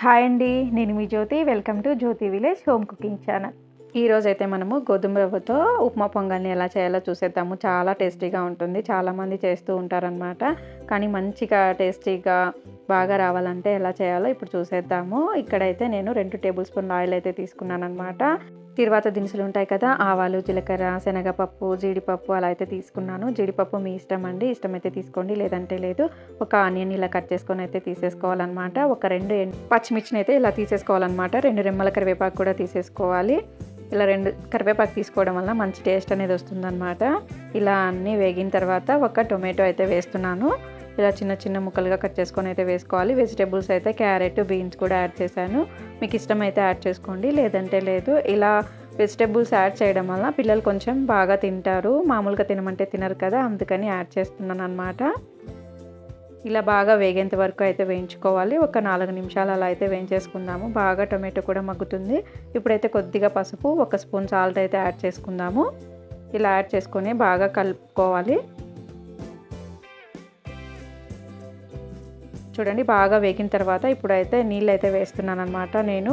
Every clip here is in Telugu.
హాయ్ అండి, నేను మీ Jyothi. Welcome to Jyothi village home cooking channel. ఈరోజైతే మనము గోధుమ రవ్వతో ఉప్మా పొంగల్ని ఎలా చేయాలో చూసేద్దాము. చాలా టేస్టీగా ఉంటుంది. చాలామంది చేస్తూ ఉంటారనమాట. కానీ మంచిగా టేస్టీగా బాగా రావాలంటే ఎలా చేయాలో ఇప్పుడు చూసేద్దాము. ఇక్కడైతే నేను 2 టేబుల్ స్పూన్ల ఆయిల్ అయితే తీసుకున్నాను అనమాట. తర్వాత దినుసులు ఉంటాయి కదా, ఆవాలు, జీలకర్ర, శనగపప్పు, జీడిపప్పు అలా అయితే తీసుకున్నాను. జీడిపప్పు మీ ఇష్టం అండి, ఇష్టమైతే తీసుకోండి, లేదంటే లేదు. ఒక ఆనియన్ ఇలా కట్ చేసుకొని అయితే తీసేసుకోవాలన్నమాట. ఒక 2 పచ్చిమిర్చిని అయితే ఇలా తీసేసుకోవాలన్నమాట. 2 రెమ్మల కరివేపాకు కూడా తీసేసుకోవాలి. ఇలా 2 కరివేపాకు తీసుకోవడం వల్ల మంచి టేస్ట్ అనేది వస్తుందన్నమాట. ఇలా అన్నీ వేగిన తర్వాత ఒక టొమాటో అయితే వేస్తున్నాను. ఇలా చిన్న చిన్న ముక్కలుగా కట్ చేసుకొని అయితే వేసుకోవాలి. వెజిటేబుల్స్ అయితే క్యారెట్, బీన్స్ కూడా యాడ్ చేశాను. మీకు ఇష్టమైతే యాడ్ చేసుకోండి, లేదంటే లేదు. ఇలా వెజిటేబుల్స్ యాడ్ చేయడం వల్ల పిల్లలు కొంచెం బాగా తింటారు. మామూలుగా తినమంటే తినరు కదా, అందుకని యాడ్ చేస్తున్నాను అనమాట. ఇలా బాగా వేగేంత వరకు అయితే వేయించుకోవాలి. ఒక 4 నిమిషాలు అలా అయితే వేయించేసుకుందాము. బాగా టొమాటో కూడా మగ్గుతుంది. ఇప్పుడైతే కొద్దిగా పసుపు, 1 స్పూన్ సాల్ట్ అయితే యాడ్ చేసుకుందాము. ఇలా యాడ్ చేసుకొని బాగా కలుపుకోవాలి. చూడండి, బాగా వేగిన తర్వాత ఇప్పుడైతే నీళ్ళు అయితే వేస్తున్నాను అనమాట. నేను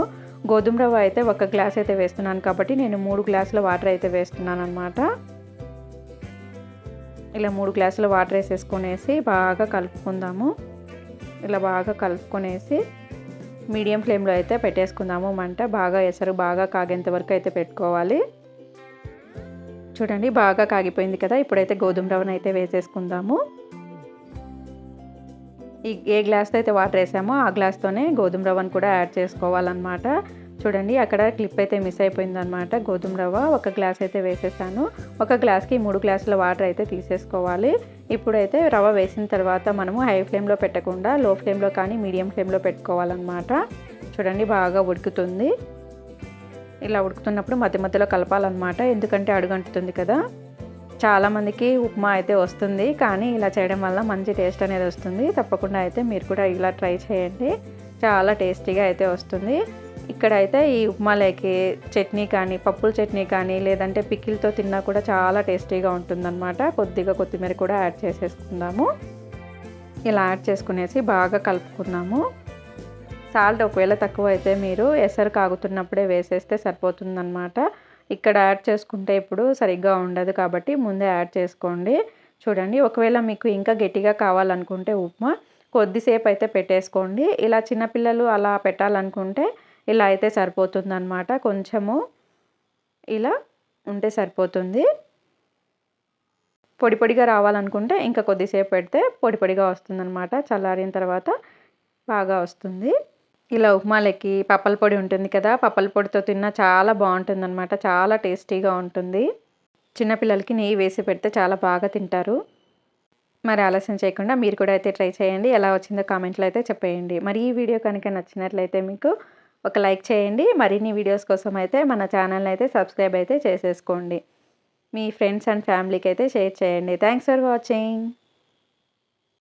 గోధుమ రవ్వ అయితే 1 గ్లాస్ అయితే వేస్తున్నాను కాబట్టి నేను 3 గ్లాసుల వాటర్ అయితే వేస్తున్నాను అనమాట. ఇలా 3 గ్లాసుల వాటర్ వేసేసుకునేసి బాగా కలుపుకుందాము. ఇలా బాగా కలుపుకొనేసి మీడియం ఫ్లేమ్లో అయితే పెట్టేసుకుందాము. మంట బాగా ఎసరు బాగా కాగేంత వరకు అయితే పెట్టుకోవాలి. చూడండి, బాగా కాగిపోయింది కదా. ఇప్పుడైతే గోధుమ రవ్వను అయితే వేసేసుకుందాము. ఏ గ్లాస్తో అయితే వాటర్ వేసామో ఆ గ్లాస్తోనే గోధుమ రవ్వను కూడా యాడ్ చేసుకోవాలన్నమాట. చూడండి, అక్కడ క్లిప్ అయితే మిస్ అయిపోయిందనమాట. గోధుమ రవ్వ 1 గ్లాస్ అయితే వేసేసాను. 1 గ్లాస్కి 3 గ్లాసుల వాటర్ అయితే తీసేసుకోవాలి. ఇప్పుడైతే రవ్వ వేసిన తర్వాత మనము హై ఫ్లేమ్లో పెట్టకుండా లో ఫ్లేమ్లో కానీ మీడియం ఫ్లేమ్లో పెట్టుకోవాలన్నమాట. చూడండి, బాగా ఉడుకుతుంది. ఇలా ఉడుకుతున్నప్పుడు మధ్య మధ్యలో కలపాలన్నమాట, ఎందుకంటే అడుగంటుతుంది కదా. చాలామందికి ఉప్మా అయితే వస్తుంది, కానీ ఇలా చేయడం వల్ల మంచి టేస్ట్ అనేది వస్తుంది. తప్పకుండా అయితే మీరు కూడా ఇలా ట్రై చేయండి, చాలా టేస్టీగా అయితే వస్తుంది. ఇక్కడైతే ఈ ఉప్మాలోకి చట్నీ కానీ, పప్పుల చట్నీ కానీ, లేదంటే పికిల్తో తిన్నా కూడా చాలా టేస్టీగా ఉంటుందన్నమాట. కొద్దిగా కొత్తిమీర కూడా యాడ్ చేసేసుకుందాము. ఇలా యాడ్ చేసుకునేసి బాగా కలుపుకుందాము. సాల్ట్ ఒకవేళ తక్కువ అయితే మీరు ఎసరు కాగుతున్నప్పుడే వేసేస్తే సరిపోతుందన్నమాట. ఇక్కడ యాడ్ చేసుకుంటే ఇప్పుడు సరిగ్గా ఉండదు కాబట్టి ముందే యాడ్ చేసుకోండి. చూడండి, ఒకవేళ మీకు ఇంకా గట్టిగా కావాలనుకుంటే ఉప్మా కొద్దిసేపు అయితే పెట్టేసుకోండి. ఇలా చిన్నపిల్లలు అలా పెట్టాలనుకుంటే ఇలా అయితే సరిపోతుందన్నమాట. కొంచెము ఇలా ఉంటే సరిపోతుంది. పొడి పొడిగా రావాలనుకుంటే ఇంకా కొద్దిసేపు పెడితే పొడి పొడిగా వస్తుందన్నమాట. చల్లారిన తర్వాత బాగా వస్తుంది. ఇలా ఉప్మాలకి పప్పల పొడి ఉంటుంది కదా, పప్పల పొడితో తిన్నా చాలా బాగుంటుందన్నమాట. చాలా టేస్టీగా ఉంటుంది. చిన్నపిల్లలకి నెయ్యి వేసి పెడితే చాలా బాగా తింటారు. మరి ఆలస్యం చేయకుండా మీరు కూడా అయితే ట్రై చేయండి. ఎలా వచ్చిందో కామెంట్లో అయితే చెప్పేయండి. మరి ఈ వీడియో కనుక నచ్చినట్లయితే మీకు ఒక లైక్ చేయండి. మరిన్ని వీడియోస్ కోసం అయితే మన ఛానల్ని అయితే సబ్స్క్రైబ్ అయితే చేసేసుకోండి. మీ ఫ్రెండ్స్ అండ్ ఫ్యామిలీకి అయితే షేర్ చేయండి. Thanks for watching.